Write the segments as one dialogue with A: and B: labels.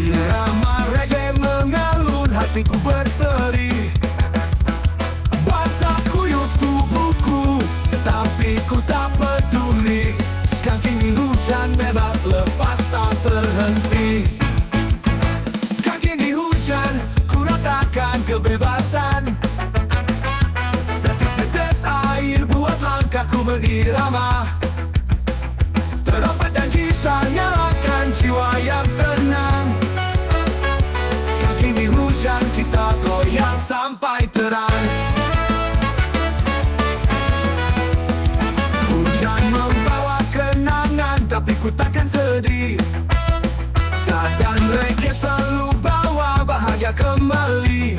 A: Irama reggae mengalun, hatiku berseri. Basah kuyup tubuhku, tetapi ku tak peduli. Sekarang kini hujan bebas lepas tak terhenti. Sekarang kini hujan, ku rasakan kebebasan. Setiap tetes air buat langkahku berirama. Trompet dan gitar nyalakan jiwa yang tenang. Sekarang kini hujan, kita goyang sampai terang. Hujan membawa kenangan, tapi ku takkan sedih. Dan reggae selalu bawa bahagia kembali.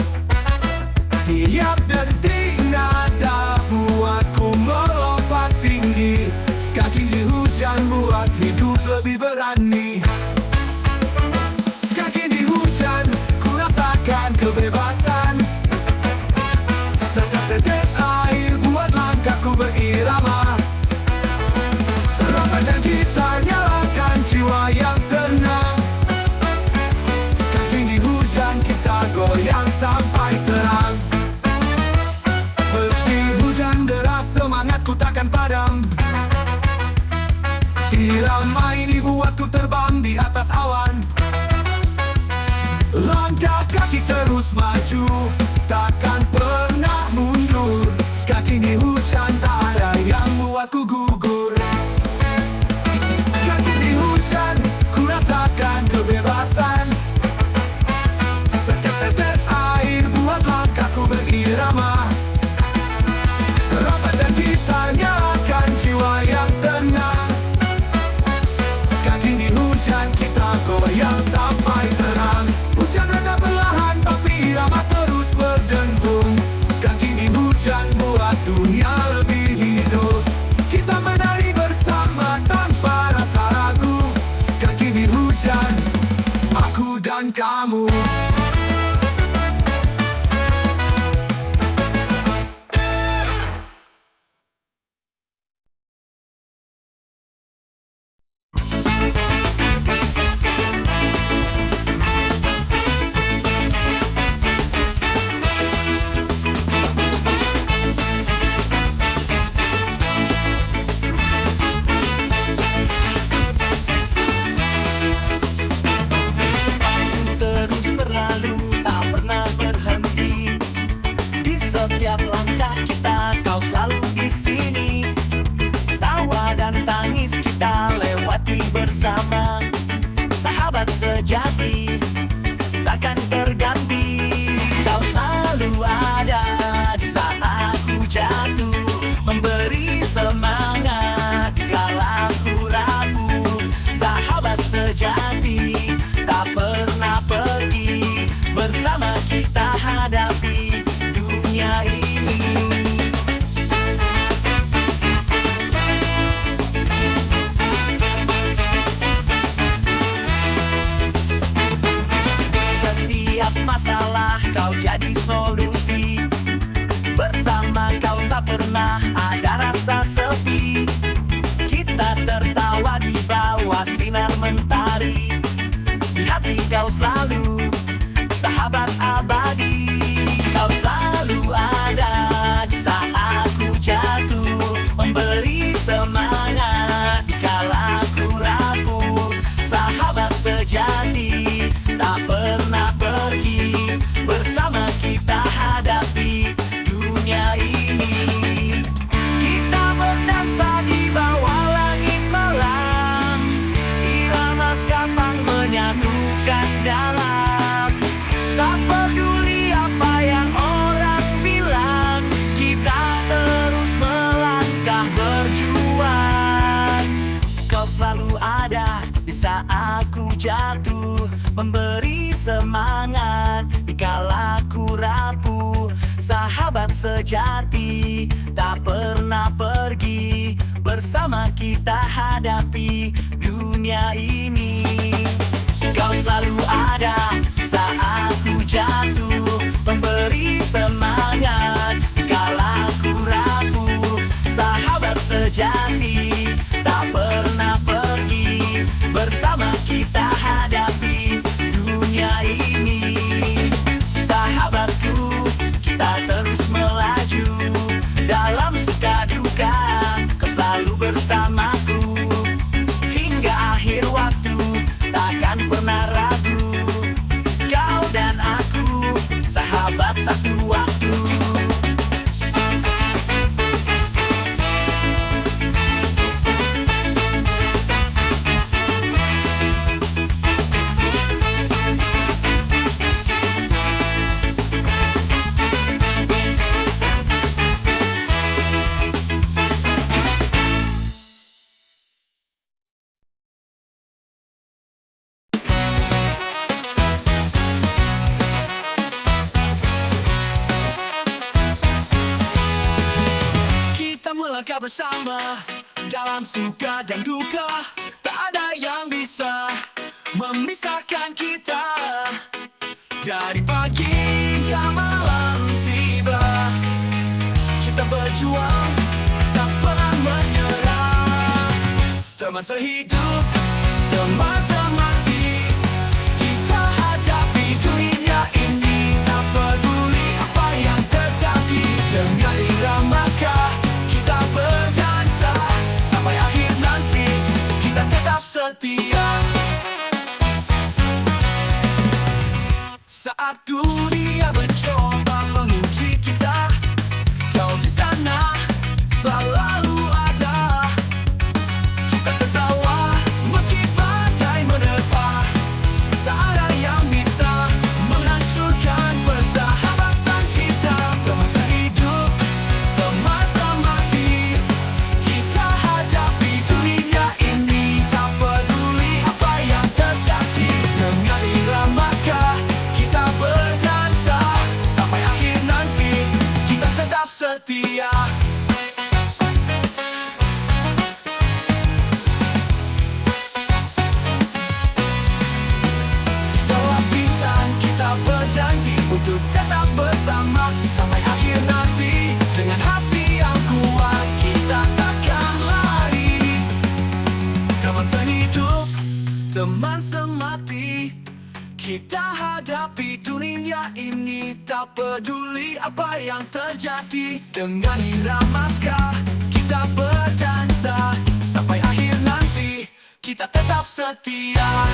A: Tiap detik nada buatku melompat tinggi. Sekarang kini hujan buat hidup lebih berani. Sekarang kini hujan, ku rasakan kebebasan. Setiap tetes air buat langkahku berirama. Trompet dan gitar nyalakan jiwa yang tenang. Sekarang kini hujan, kita goyang sampai terang. Meski hujan deras, semangatku takkan padam. Irama ini buatku terbang di atas awan. Langkah kaki terus maju, takkan pernah mundur. Sekarang kini hujan, tak ada yang buatku gugur. Sekarang kini hujan, ku rasakan kebebasan. Setiap tetes air buat langkahku berirama. Trompet dan gitar nyalakan jiwa yang tenang. Sekarang kini hujan, kita goyang sampai terang. Hujan reda perlahan, tapi irama terus berdentum. Sekarang kini hujan buat dunia lebih hidup. Kita menari bersama tanpa rasa ragu. Sekarang kini hujan, aku dan kamu.
B: Terus berlalu, tak pernah berhenti. Di setiap langkah kita, kau selalu di sini. Tawa dan tangis kita lewati bersama. Sahabat sejati, takkan terganti. Kau selalu ada di saat aku jatuh, memberi semangat kala aku rapuh. Sahabat sejati, tak pernah pergi. Bersama kita hadapi dunia ini. Setiap masalah kau jadi solusi. Bersama kau tak pernah ada rasa sepi. Kita tertawa di bawah sinar mentari. Di hati kau selalu sahabat abadi. Kau selalu ada di saat aku jatuh, memberi semangat kala aku rapuh. Sahabat sejati, tak pernah pergi. Bersama kita hadapi dunia ini. Kita berdansa di bawah langit malam. Irama skapang menyatukan dalam. Tak peduli apa yang orang bilang, kita terus melangkah berjuang. Kau selalu ada di saat aku jatuh, memberi semangat dikala aku rapuh. Sahabat sejati, tak pernah pergi. Bersama kita hadapi dunia ini. Kau selalu ada saat aku jatuh, memberi semangat kala aku rapuh. Sahabat sejati, tak pernah pergi. Bersama kita hadapi dunia satu waktu.
A: Kita melangkah bersama dalam suka dan duka. Tak ada yang bisa memisahkan kita. Dari pagi hingga malam tiba, kita berjuang tak pernah menyerah. Teman sehidup, teman semati, kita hadapi dunia ini. Tak peduli apa yang terjadi. Dengan irama ska kita berdansa sampai akhir nanti. Kita tetap setia. Saat dunia mencoba menguji kita, kau di sana selalu ada. Kita tertawa meski badai menerpa. Tak ada yang bisa menghancurkan persahabatan kita. Teman sehidup, teman semati, kita hadapi dunia ini. Tak peduli apa yang terjadi. Dengan irama ska kita berdansa sampai akhir nanti. Kita tetap setia. Dalam bintang kita berjanji untuk tetap bersama sampai akhir nanti. Dengan hati yang kuat kita takkan lari. Teman sehidup, teman semati, kita hadapi dunia ini. Tak peduli apa yang terjadi. Dengan irama ska kita berdansa sampai akhir nanti. Kita tetap setia.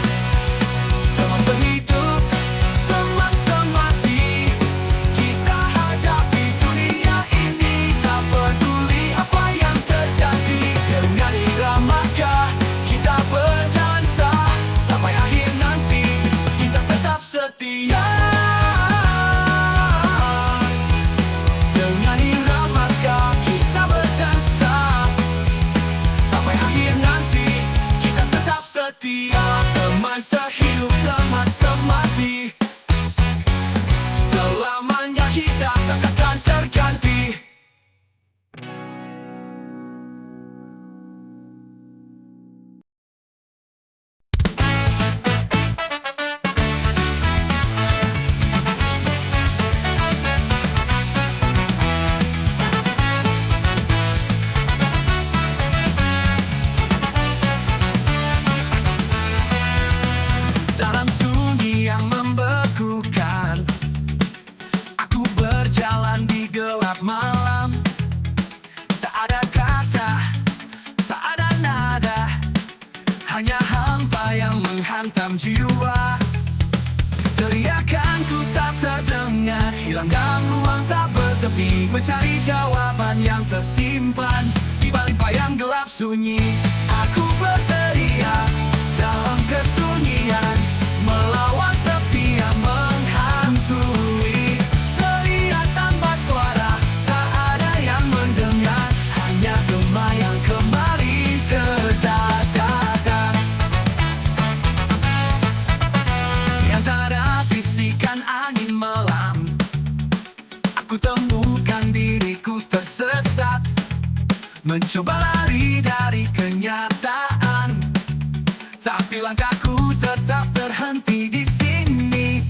A: Teman sehidup, teman semati, kita hadapi dunia ini. Tak peduli apa yang terjadi. Dengan irama ska kita berdansa sampai akhir nanti. Kita tetap setia. Dengan irama ska kita berdansa sampai akhir nanti. Kita tetap setia. Teman sehidup, teman semati, selamanya kita takkan terganti. Dalam sunyi yang membekukan, aku berjalan di gelap malam. Tak ada kata, tak ada nada, hanya hampa yang menghantam jiwa. Teriakanku tak terdengar, hilang dalam ruang tak bertepi. Mencari jawaban yang tersimpan di balik bayang gelap sunyi. Aku berteriak dalam kesunyian, melawan sepi yang menghantui. Teriak tanpa suara, tak ada yang mendengar, hanya gema yang kembali ke dada. Di antara bisikan angin malam, aku temukan diriku tersesat, mencoba lari dari kenyataan. Tapi langkahku tetap terhenti di sini.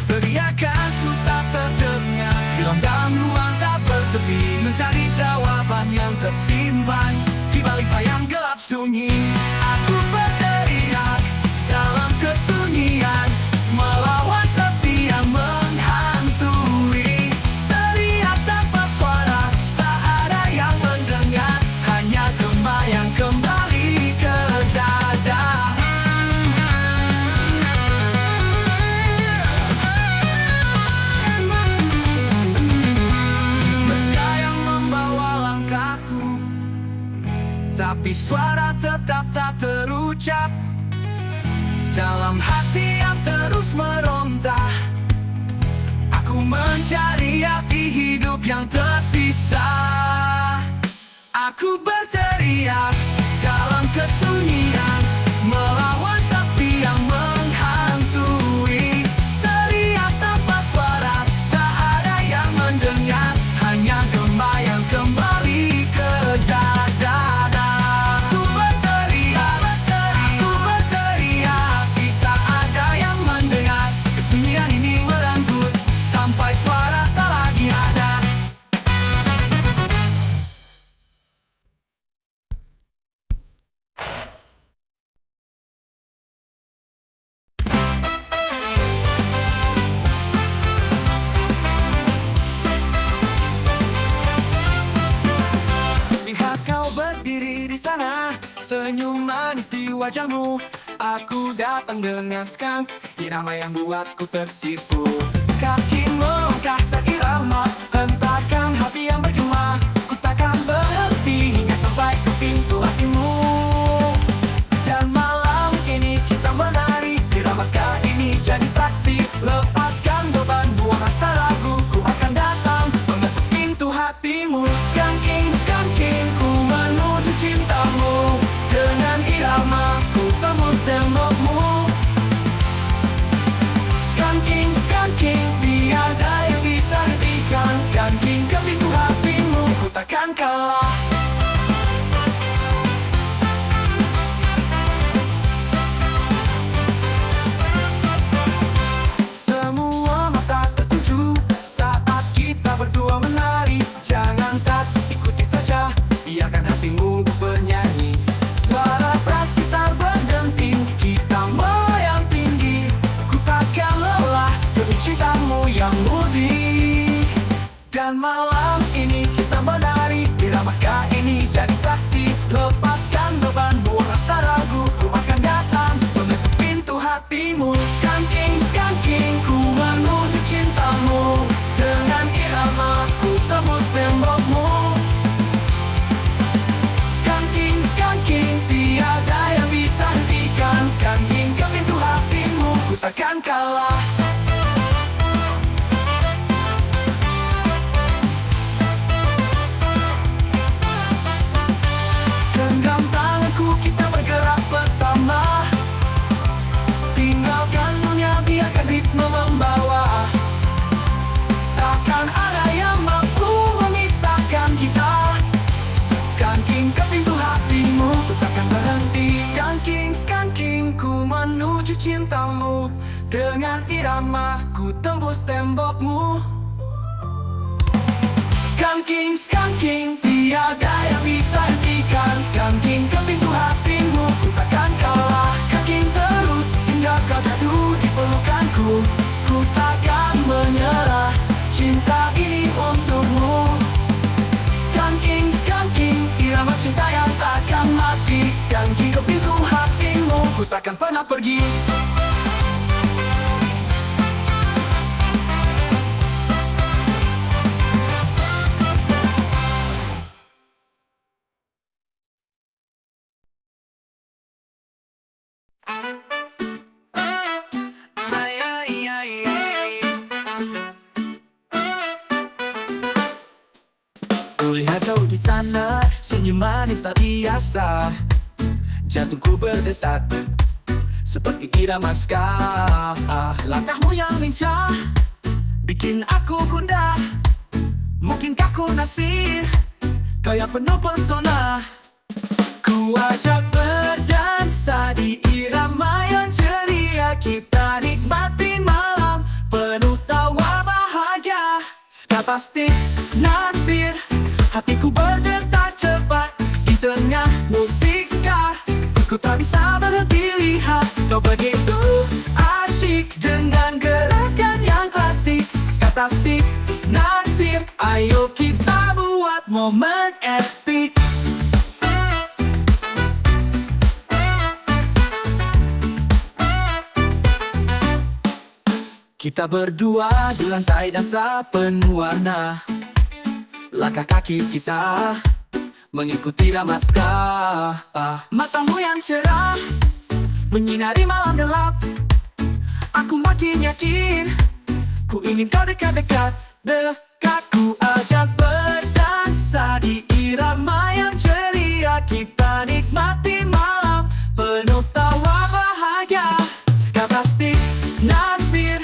A: Teriakanku tak terdengar, hilang dalam ruang tak bertepi. Mencari jawaban yang tersimpan di balik bayang gelap sunyi. Aku berteriak dalam kesunyian, melawan sepi yang menghantui. Teriak tanpa suara, tak ada yang mendengar, hanya gema yang tapi suara tetap tak terucap. Dalam hati yang terus meronta, aku mencari arti hidup yang tersisa. Aku berteriak dalam kesunyian, melawan sepi yang menghantui. Teriak tanpa suara, tak ada yang mendengar, hanya gema yang kembali ke dada. Aku berteriak, tak ada yang mendengar. Kesunyian ini merenggut sampai suara tak lagi ada. Lihat kau berdiri di sana, senyum manis di wajahmu. Aku datang dengan skunk, irama yang buatku tersipu. Kaki melangkah seirama, hentakkan hati yang bergema. Ku takkan berhenti hingga sampai ke pintu hatimu. Dan malam ini kita menari, irama ska ini jadi saksi. Lepaskan beban, buang rasa ragu, ku akan datang mengetuk pintu hatimu. Skanking, skanking, ku menuju cintamu. Dengan irama ku tembus tembokmu. Skanking, skanking, tiada yang bisa hentikan. Skanking ke pintu hatimu, ku takkan kalah. Semua mata tertuju saat kita berdua menari. Jangan takut, ikuti saja, biarkan hatimu bernyanyi. Suara brass gitar berdenting, kita melayang tinggi. Ku takkan lelah demi cintamu yang murni. Dan malam ini kita menari, irama ska ini jadi saksi. Lepaskan beban, buang rasa ragu, ku akan datang mengetuk pintu hatimu. Skanking, skanking, ku menuju cintamu. Dengan irama ku tembus tembokmu. Skanking, skanking, tiada yang bisa hentikan. Skanking ke pintu hatimu, ku takkan kalah. Genggam tanganku, kita bergerak bersama. Tinggalkan dunia, biarkan ritme membawa. Takkan ada yang mampu memisahkan kita. Skanking ke pintu hatimu, ku takkan berhenti. Skanking, skanking, ku menuju cintamu. Dengan irama ku tembus tembokmu. Skanking, skanking, tiada yang bisa hentikan. Skanking ke pintu hatimu, ku takkan kalah. Skanking terus hingga kau jatuh di pelukanku. Ku takkan menyerah, cinta ini untukmu. Skanking, skanking, irama cinta yang takkan mati. Skanking ke pintu hatimu, ku takkan pernah pergi. Kulihat kau di sana, senyum manis tak biasa. Jantungku berdetak seperti irama ska. Langkahmu yang lincah bikin aku gundah. Mungkinkah ku naksir kau yang penuh pesona. Ku ajak berdansa di irama yang ceria. Kita nikmati malam penuh tawa bahagia. Ska pasti naksir, hatiku berdetak cepat di tengah musik ska. Ku tak bisa berhenti lihat kau begitu asyik dengan gerakan yang klasik. Ska pasti naksir, ayo kita buat momen epic. Kita berdua di lantai dansa penuh warna. Langkah kaki kita mengikuti irama ska. Matamu yang cerah menyinari malam gelap. Aku makin yakin, ku ingin kau dekat-dekat. Dekatku ajak berdansa di irama yang ceria. Kita nikmati malam penuh tawa bahagia. Skatastik naksir,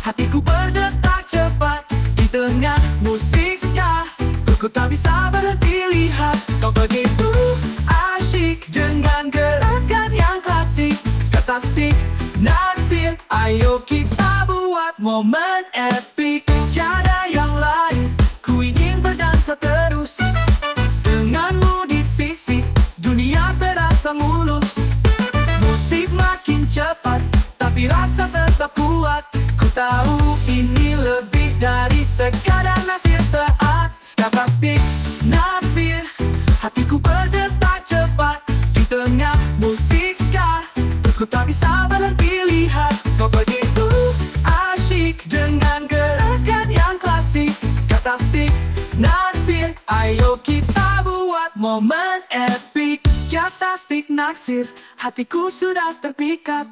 A: hatiku berdetak cepat di tengah musik ska. Ku tak bisa berhenti lihat kau begitu asyik dengan gerakan yang klasik. Skatastik naksir, ayo kita buat momen epik. Tiada yang lain, ku ingin berdansa terus denganmu di sisi, dunia terasa mulus. Musik makin cepat, tapi rasa tetap kuat. Ku tahu ini lebih dari sekadar naksir saat. Skatastik naksir, hatiku berdetak cepat di tengah musik ska. Ku tak bisa berhenti lihat kau begitu asyik dengan gerakan yang klasik. Skatastik naksir, ayo kita buat momen epik. Skatastik naksir, hatiku sudah terpikat.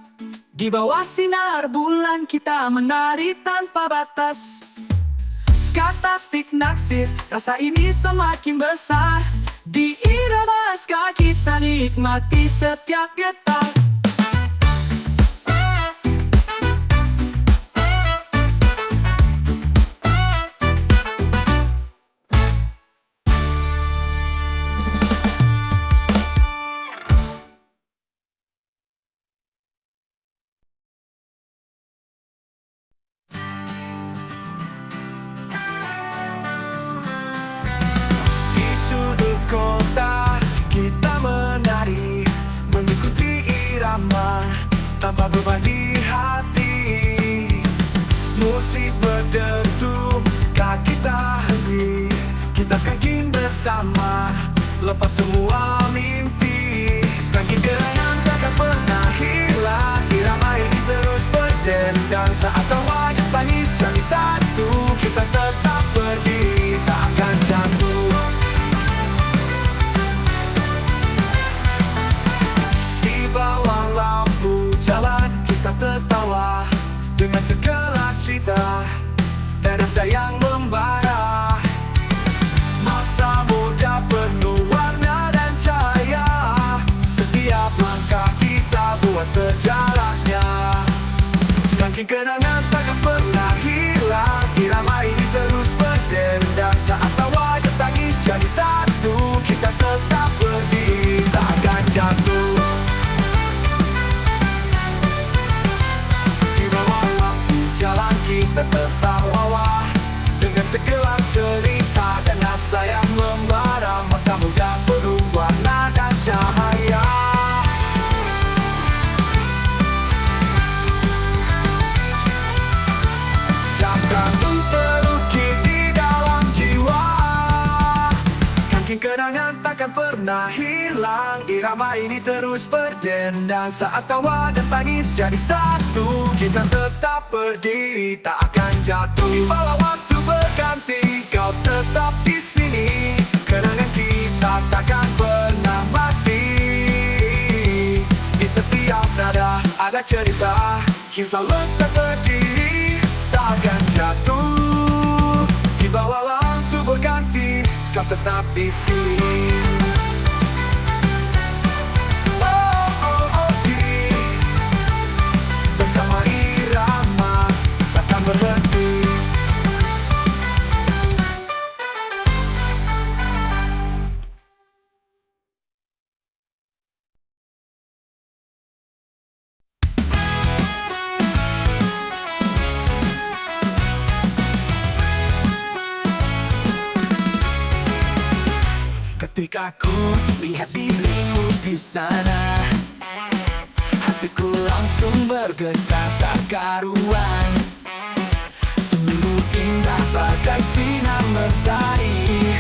A: Di bawah sinar bulan kita menari tanpa batas. Skatastik naksir, rasa ini semakin besar. Di irama ska kita nikmati setiap getar. Sudut kota kita menari, mengikuti irama tanpa beban di hati. Musik berdentum, kaki tak henti. Kita skanking bersama, lepas semua mimpi. Skanking kenangan takkan pernah hilang. Irama ini terus berdendang. Saat tawa dan tangis jadi satu, kita tetap berdiri, tak akan jatuh. Bawah lampu jalan kita tertawa dengan segelas cerita dan rasa yang membara. Masa muda penuh warna dan cahaya. Setiap langkah kita buat sejarahnya. Skanking kenangan takkan pernah hilang. Irama ini terus berdendang. Saat tawa dan tangis jadi satu, kita tetap berdiri, tak akan jatuh. Jalan kita tertawa dengan segelas cerita dan rasa yang membara. Masa muda penuh warna dan cahaya. Seakan terukir di dalam jiwa. Skanking kenangan takkan pernah hilang. Irama ini terus berdendang. Saat tawa dan tangis jadi satu, kita tetap berdiri, tak akan jatuh. Di bawah waktu berganti, kau tetap di sini. Kenangan kita takkan pernah mati. Di setiap nada ada cerita, kisah letak berdiri, tak akan jatuh. Di bawah waktu berganti, kau tetap di sini. Bersama irama takkan berhenti. Ketika ku lihat dirimu di sana, hatiku langsung bergetar tak karuan. Senyummu indah bagai sinar mentari,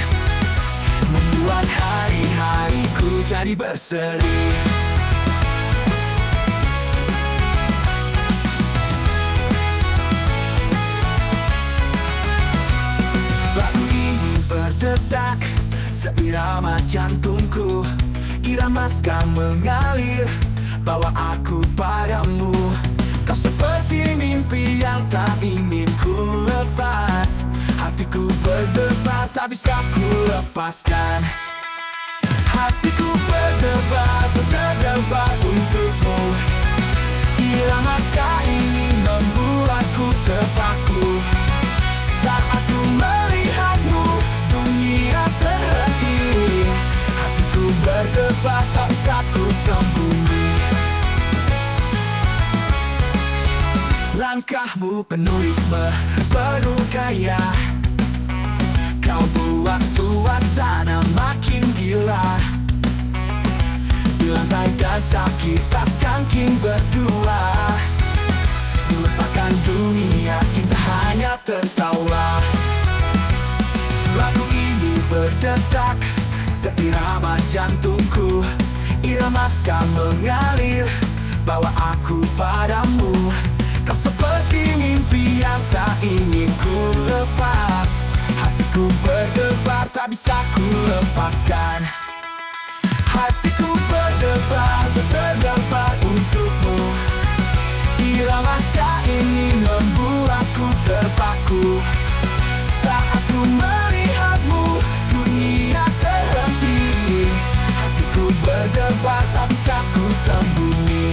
A: membuat hari-hariku jadi berseri. Lagu ini berdetak seiring irama jantungku. Irama ska mengalir, bawa aku padamu. Kau seperti mimpi yang tak ingin ku lepas. Hatiku berdebar, tak bisa ku lepaskan. Hatiku berdebar, berdebar untukmu. Irama ska ini membuatku terpaku. Saat ku melihatmu, dunia terhenti. Hatiku berdebar, tak bisa ku sembunyi. Langkahmu penuh ritme, penuh gaya. Kau buat suasana makin gila. Di lantai dasar kita skanking berdua. Melupakan dunia, kita hanya tertawa. Lagu ini berdetak seirama jantungku. Irama ska mengalir, bawa aku padamu. Kau seperti mimpi yang tak ingin ku lepas. Hatiku berdebar, tak bisa ku lepaskan. Hatiku berdebar, berdebar untukmu. Irama ska ini membuatku terpaku. Saat ku melihatmu, dunia terhenti. Hatiku berdebar, tak bisa ku sembunyi.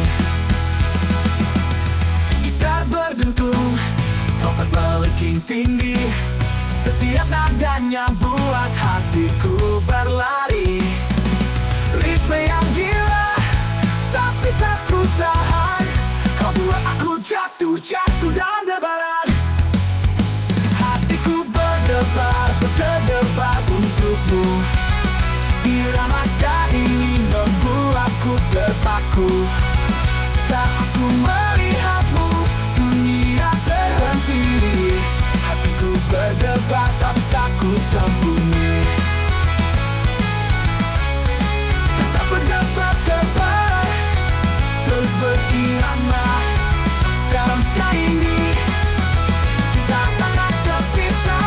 A: Gitar berdentum, trompet melengking tinggi. Setiap nadanya buat hatiku berlari. Ritme yang gila, tak bisa ku tahan. Kau buat aku jatuh, jatuh dan debaran. Hatiku berdebar, berdebar untukmu. Irama ska ini membuatku terpaku. Saat ku melihatmu, dunia terhenti. Hatiku berdebar, tak bisa ku sembunyi. Tetap berdebar-debar, terus berirama. Dalam ska ini, kita takkan terpisah.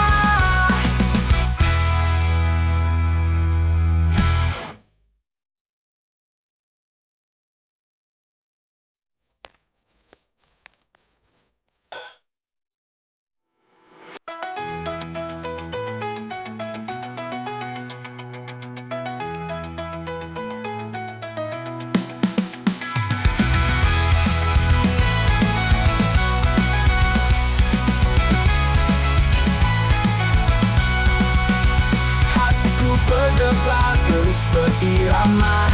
A: Berdebar terus berirama.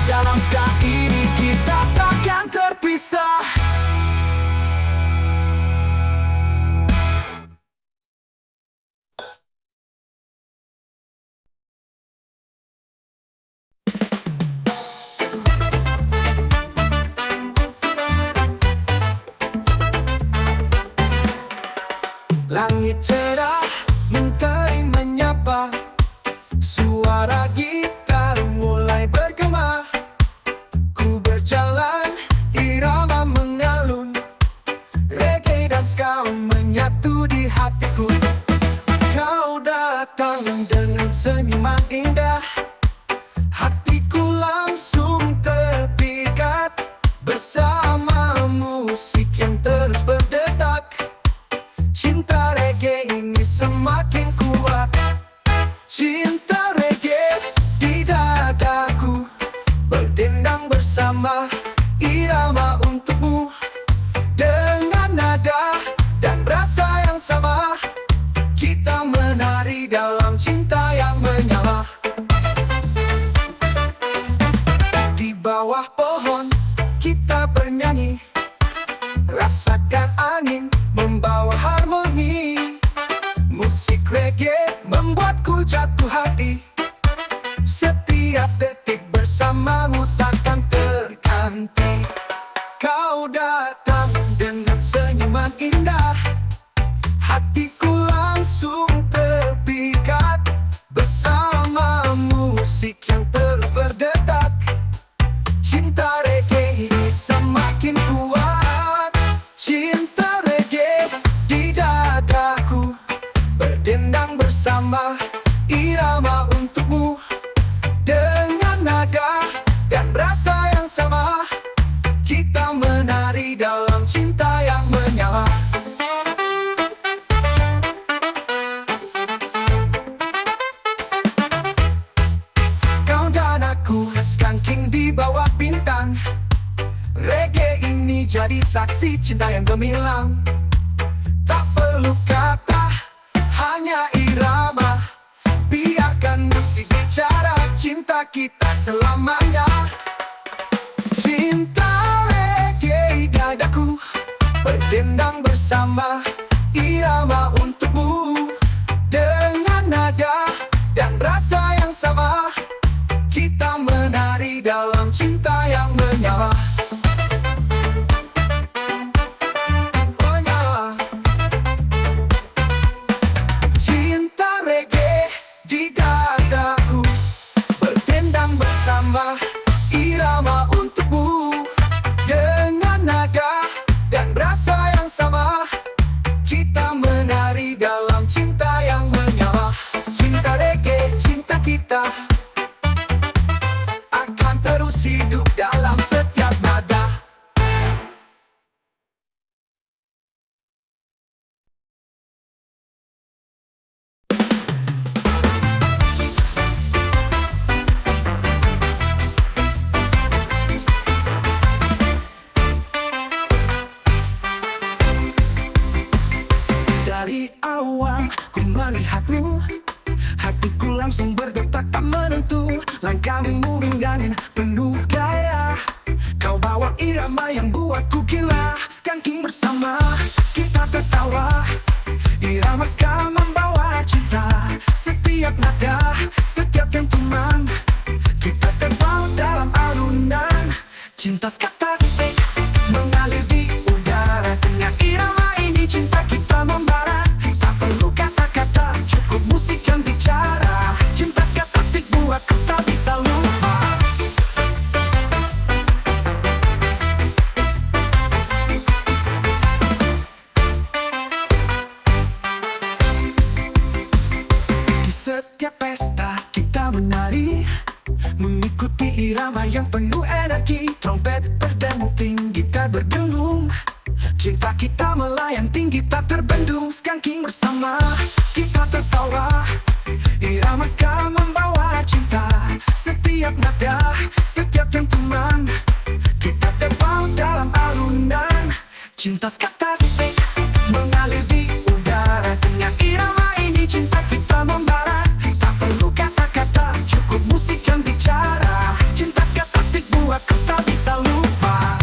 A: Dalam ska ini kita takkan terpisah. Langit cerah, mentari menyapa. Suara gitar mulai bergema. Ku berjalan, irama mengalun. Reggae dan ska menyatu di hatiku. Kau datang dengan senyuman indah. Hatiku langsung terpikat. Bersama musik yang terus berdetak. Cinta reggae ini semakin kuat. Cinta reggae di dadaku, berdendang bersama. Irama untukmu, dengan nada dan rasa yang sama. Kita menari dalam cinta yang menyala. Di bawah pohon kita bernyanyi. Rasakan angin membawa harmoni. Musik reggae membuatku jatuh hati. Setiap detik bersamamu takkan terganti. Kau datang dengan senyuman indah. Hatiku langsung terpikat. Bersama musik yang terus berdetak. Cinta reggae ini semakin kuat. Cinta reggae di dadaku, berdendang bersama. Irama untuk cinta yang gemilang. Tak perlu kata, hanya irama. Biarkan musik bicara, cinta kita selamanya. Cinta reggae dadaku, berdendang bersama. Irama untukmu, dengan nada dan rasa yang sama. Kita menari dalam cinta yang menyala. Menyala. Cinta reggae di dadaku, berdendang bersama. Irama untukmu, dengan nada dan rasa yang sama. Kita menari dalam cinta yang menyala. Cinta reggae, cinta kita akan terus hidup dalam setiap nada. Dari awal ku melihatmu, hatiku langsung berdetak tak menentu. Langkahmu ringan penuh gaya, kau bawa irama yang buatku gila. Skanking bersama, kita tertawa. Irama ska membawa cinta. Setiap nada, setiap dentuman, kita terbang dalam alunan. Cinta skatastik mengalir di udara. Dengan irama ini cinta kita membara. Tak perlu kata-kata, cukup musik yang bicara. Cinta skatastik buat kita bisa lupa. Di setiap pesta kita menari, mengikuti irama yang penuh energi. Trompet berdenting, gitar berdengung. Cinta kita melayang tinggi tak terbendung. Skanking bersama, kita tertawa. Irama ska membawa cinta. Setiap nada, setiap dentuman, kita terbang dalam alunan. Cinta skatastik mengalir di udara. Dengan irama ini cinta kita membara. Tak perlu kata-kata, cukup musik yang bicara. Cinta skatastik buat kita bisa lupa.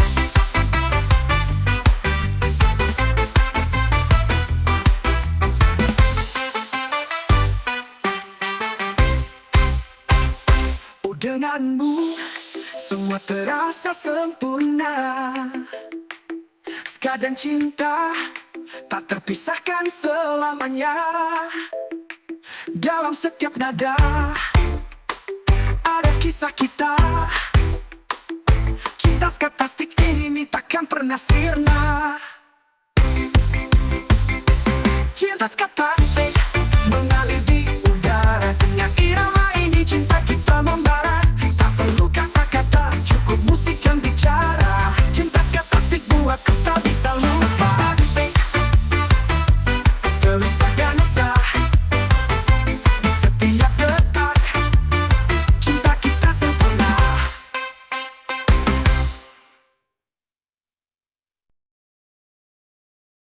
A: Oh, denganmu semua terasa sempurna. Ska dan cinta tak terpisahkan selamanya. Dalam setiap nada ada kisah kita. Cinta skatastik ini takkan pernah sirna. Cinta skatastik